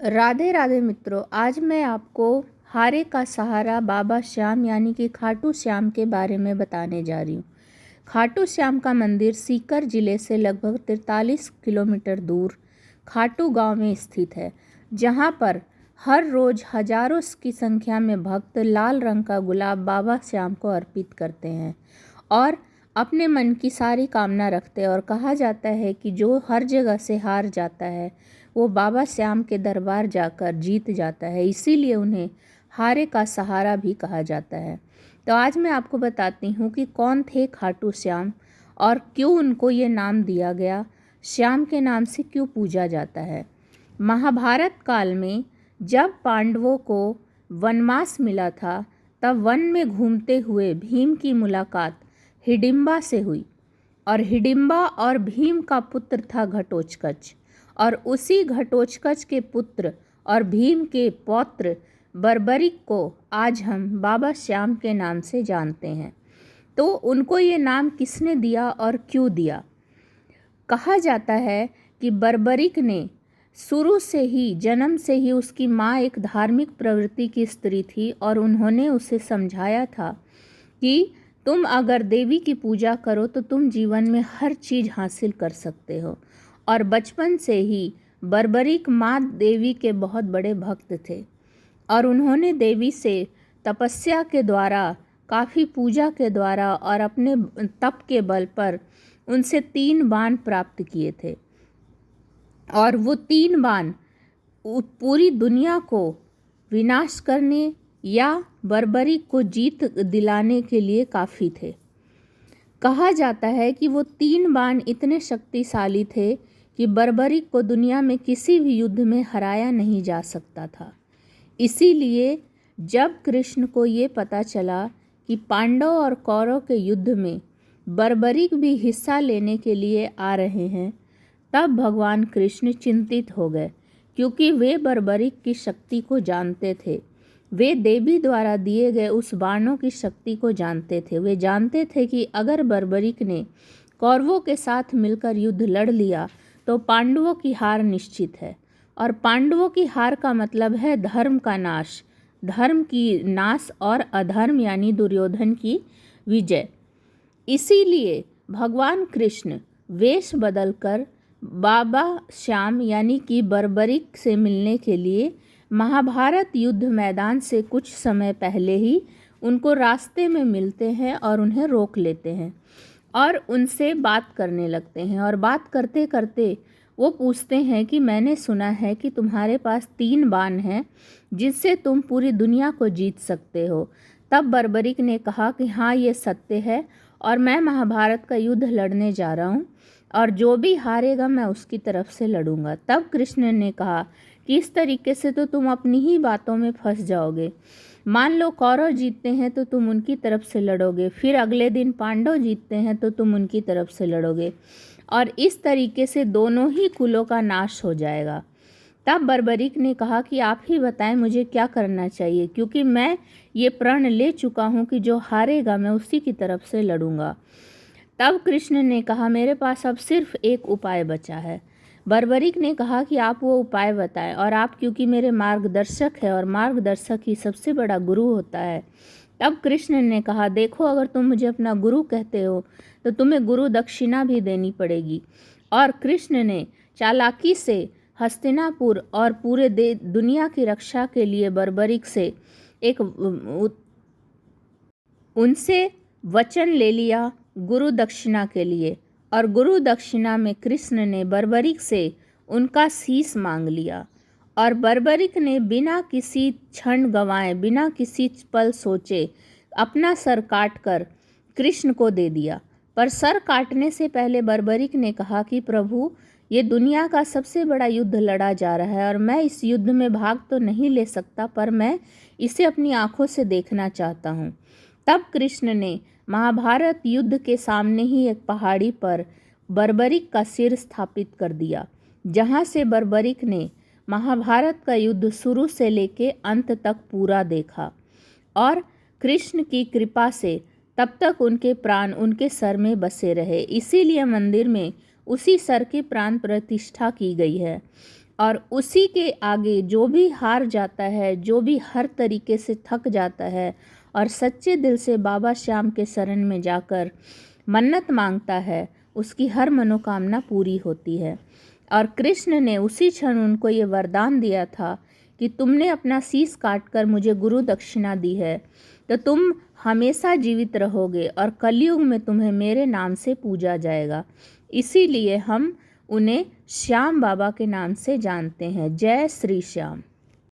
राधे राधे मित्रों, आज मैं आपको हारे का सहारा बाबा श्याम यानी कि खाटू श्याम के बारे में बताने जा रही हूँ। खाटू श्याम का मंदिर सीकर जिले से लगभग 43 किलोमीटर दूर खाटू गांव में स्थित है, जहां पर हर रोज़ हजारों की संख्या में भक्त लाल रंग का गुलाब बाबा श्याम को अर्पित करते हैं और अपने मन की सारी कामना रखते हैं। और कहा जाता है कि जो हर जगह से हार जाता है वो बाबा श्याम के दरबार जाकर जीत जाता है, इसीलिए उन्हें हारे का सहारा भी कहा जाता है। तो आज मैं आपको बताती हूँ कि कौन थे खाटू श्याम और क्यों उनको ये नाम दिया गया, श्याम के नाम से क्यों पूजा जाता है। महाभारत काल में जब पांडवों को वनवास मिला था, तब वन में घूमते हुए भीम की मुलाकात हिडिंबा से हुई और हिडिंबा और भीम का पुत्र था घटोत्कच, और उसी घटोत्कच के पुत्र और भीम के पौत्र बर्बरिक को आज हम बाबा श्याम के नाम से जानते हैं। तो उनको ये नाम किसने दिया और क्यों दिया? कहा जाता है कि बर्बरिक ने शुरू से ही, जन्म से ही, उसकी माँ एक धार्मिक प्रवृत्ति की स्त्री थी और उन्होंने उसे समझाया था कि तुम अगर देवी की पूजा करो तो तुम जीवन में हर चीज़ हासिल कर सकते हो। और बचपन से ही बर्बरिक माँ देवी के बहुत बड़े भक्त थे और उन्होंने देवी से तपस्या के द्वारा, काफ़ी पूजा के द्वारा और अपने तप के बल पर उनसे 3 बाण प्राप्त किए थे। और वो 3 बाण पूरी दुनिया को विनाश करने या बर्बरिक को जीत दिलाने के लिए काफ़ी थे। कहा जाता है कि वो 3 बाण इतने शक्तिशाली थे कि बर्बरिक को दुनिया में किसी भी युद्ध में हराया नहीं जा सकता था। इसीलिए जब कृष्ण को ये पता चला कि पांडव और कौरव के युद्ध में बर्बरिक भी हिस्सा लेने के लिए आ रहे हैं, तब भगवान कृष्ण चिंतित हो गए, क्योंकि वे बर्बरिक की शक्ति को जानते थे। वे देवी द्वारा दिए गए उस बाणों की शक्ति को जानते थे। वे जानते थे कि अगर बर्बरिक ने कौरवों के साथ मिलकर युद्ध लड़ लिया तो पांडवों की हार निश्चित है, और पांडवों की हार का मतलब है धर्म का नाश, धर्म की नाश और अधर्म यानी दुर्योधन की विजय। इसीलिए भगवान कृष्ण वेश बदलकर बाबा श्याम यानी कि बर्बरिक से मिलने के लिए महाभारत युद्ध मैदान से कुछ समय पहले ही उनको रास्ते में मिलते हैं और उन्हें रोक लेते हैं और उनसे बात करने लगते हैं। और बात करते करते वो पूछते हैं कि मैंने सुना है कि तुम्हारे पास 3 बाण हैं जिससे तुम पूरी दुनिया को जीत सकते हो। तब बर्बरिक ने कहा कि हाँ, ये सत्य है और मैं महाभारत का युद्ध लड़ने जा रहा हूँ और जो भी हारेगा मैं उसकी तरफ से लड़ूंगा। तब कृष्ण ने कहा कि इस तरीके से तो तुम अपनी ही बातों में फंस जाओगे। मान लो कौरव जीतते हैं तो तुम उनकी तरफ से लड़ोगे, फिर अगले दिन पांडव जीतते हैं तो तुम उनकी तरफ से लड़ोगे, और इस तरीके से दोनों ही कुलों का नाश हो जाएगा। तब बर्बरिक ने कहा कि आप ही बताएं मुझे क्या करना चाहिए, क्योंकि मैं ये प्रण ले चुका हूँ कि जो हारेगा मैं उसी की तरफ से लड़ूंगा। तब कृष्ण ने कहा मेरे पास अब सिर्फ एक उपाय बचा है। बर्बरिक ने कहा कि आप वो उपाय बताएं, और आप क्योंकि मेरे मार्गदर्शक है और मार्गदर्शक ही सबसे बड़ा गुरु होता है। तब कृष्ण ने कहा देखो, अगर तुम मुझे अपना गुरु कहते हो तो तुम्हें गुरु दक्षिणा भी देनी पड़ेगी। और कृष्ण ने चालाकी से हस्तिनापुर और पूरे दुनिया की रक्षा के लिए बर्बरिक से उनसे वचन ले लिया गुरु दक्षिणा के लिए, और गुरु दक्षिणा में कृष्ण ने बर्बरिक से उनका शीश मांग लिया। और बर्बरिक ने बिना किसी क्षण गंवाए, बिना किसी पल सोचे अपना सर काटकर कृष्ण को दे दिया। पर सर काटने से पहले बर्बरिक ने कहा कि प्रभु, ये दुनिया का सबसे बड़ा युद्ध लड़ा जा रहा है और मैं इस युद्ध में भाग तो नहीं ले सकता, पर मैं इसे अपनी आंखों से देखना चाहता हूँ। तब कृष्ण ने महाभारत युद्ध के सामने ही एक पहाड़ी पर बर्बरिक का सिर स्थापित कर दिया, जहाँ से बर्बरिक ने महाभारत का युद्ध शुरू से लेके अंत तक पूरा देखा। और कृष्ण की कृपा से तब तक उनके प्राण उनके सर में बसे रहे, इसीलिए मंदिर में उसी सर की प्राण प्रतिष्ठा की गई है। और उसी के आगे जो भी हार जाता है, जो भी हर तरीके से थक जाता है और सच्चे दिल से बाबा श्याम के शरण में जाकर मन्नत मांगता है, उसकी हर मनोकामना पूरी होती है। और कृष्ण ने उसी क्षण उनको ये वरदान दिया था कि तुमने अपना शीश काटकर मुझे गुरु दक्षिणा दी है, तो तुम हमेशा जीवित रहोगे और कलयुग में तुम्हें मेरे नाम से पूजा जाएगा। इसीलिए हम उन्हें श्याम बाबा के नाम से जानते हैं। जय श्री श्याम।